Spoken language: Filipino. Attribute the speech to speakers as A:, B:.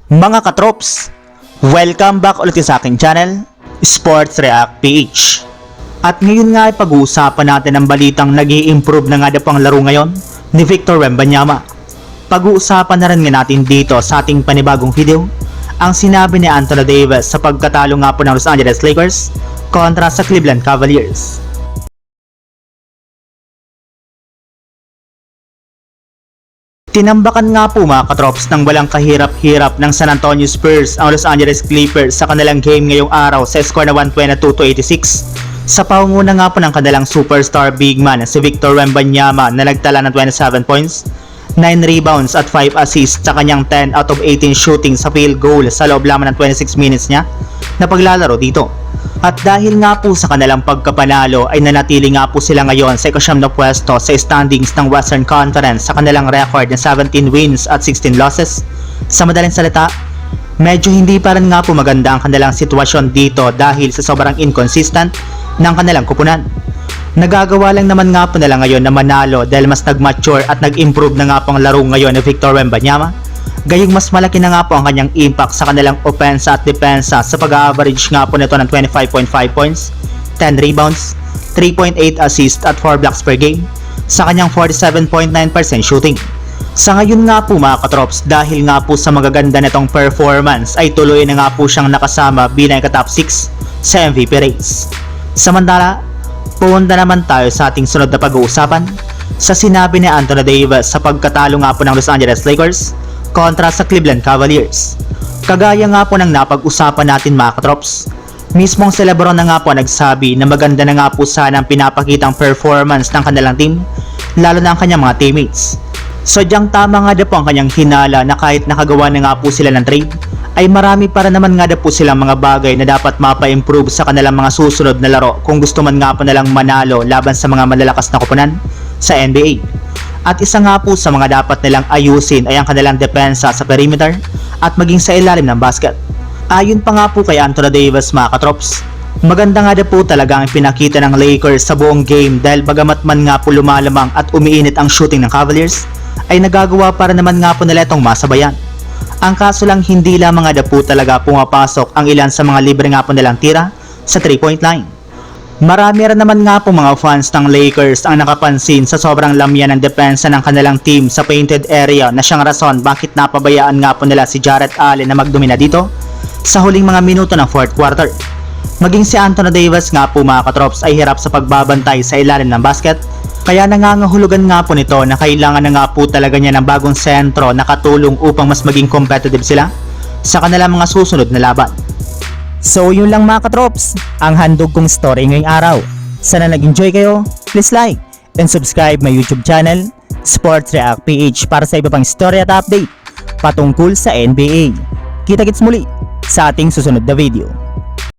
A: Mga katrops, welcome back ulit sa aking channel, Sports React PH. At ngayon nga ay pag-uusapan natin ang balitang nag-i-improve na nga daw ang laro ngayon ni Victor Wembanyama. Pag-uusapan na rin nga natin dito sa ating panibagong video ang sinabi ni Anthony Davis sa pagkatalo nga po ng Los Angeles Lakers kontra sa Cleveland Cavaliers. Tinambakan nga po mga katrops ng walang kahirap-hirap ng San Antonio Spurs ang Los Angeles Clippers sa kanilang game ngayong araw sa score na 122-86 sa pangunguna nga po ng kanilang superstar big man si Victor Wembanyama na nagtala ng 27 points, 9 rebounds at 5 assists sa kanyang 10 out of 18 shooting sa field goal sa loob lamang ng 26 minutes niya na paglalaro dito. At dahil nga po sa kanilang pagkapanalo ay nanatili nga po sila ngayon sa ikasyam na pwesto sa standings ng Western Conference sa kanilang record na 17 wins at 16 losses. Sa madaling salita, medyo hindi pa rin nga po maganda ang kanilang sitwasyon dito dahil sa sobrang inconsistent ng kanilang kupunan. Nagagawa lang naman nga po nila ngayon na manalo dahil mas nag-mature at nag-improve na nga po ang laro ngayon ni Victor Wembanyama. Gayong mas malaki na nga po ang kanyang impact sa kanilang opensa at depensa sa pag-average nga po nito ng 25.5 points, 10 rebounds, 3.8 assists at 4 blocks per game sa kanyang 47.9% shooting. Sa ngayon nga po mga katrops, dahil nga po sa magaganda nitong performance ay tuloy na nga po siyang nakasama bilang ka-top 6 sa MVP race. Samantala, pumunta naman tayo sa ating sunod na pag-uusapan sa sinabi ni Anthony Davis sa pagkatalo nga po ng Los Angeles Lakers kontra sa Cleveland Cavaliers. Kagaya nga po ng napag-usapan natin mga katrops, mismong si Lebron na nga po nagsabi na maganda na nga po sana ang pinapakitang performance ng kanilang team, lalo na ang kanyang mga teammates. Sadyang tama nga daw po ang kanyang hinala na kahit nakagawa na nga po sila ng trade, ay marami para naman nga daw po silang mga bagay na dapat mapa-improve sa kanilang mga susunod na laro kung gusto man nga po nalang manalo laban sa mga malalakas na koponan sa NBA. At isa nga po sa mga dapat nilang ayusin ay ang kanilang depensa sa perimeter at maging sa ilalim ng basket. Ayon pa nga po kay Anthony Davis mga katrops, maganda nga daw po talaga ang pinakita ng Lakers sa buong game dahil bagamat man nga po lumalamang at umiinit ang shooting ng Cavaliers, ay nagagawa para naman nga po nila itong masabayan. Ang kaso lang hindi lamang nga daw po talaga pumapasok ang ilan sa mga libre nga po nilang tira sa 3-point line. Marami rin naman nga po mga fans ng Lakers ang nakapansin sa sobrang lamyan ng depensa ng kanilang team sa painted area na siyang rason bakit napabayaan nga po nila si Jarrett Allen na magdomina dito sa huling mga minuto ng fourth quarter. Maging si Anthony Davis nga po mga katrops ay hirap sa pagbabantay sa ilalim ng basket, kaya nangangahulugan nga po nito na kailangan na nga po talaga niya ng bagong sentro na katulong upang mas maging competitive sila sa kanilang mga susunod na laban. So yun lang mga katrops, ang handog kong story ngayong araw. Sana nag-enjoy kayo, please like and subscribe my YouTube channel, Sports React PH para sa iba pang story at update patungkol sa NBA. Kita-kits muli sa ating susunod na video.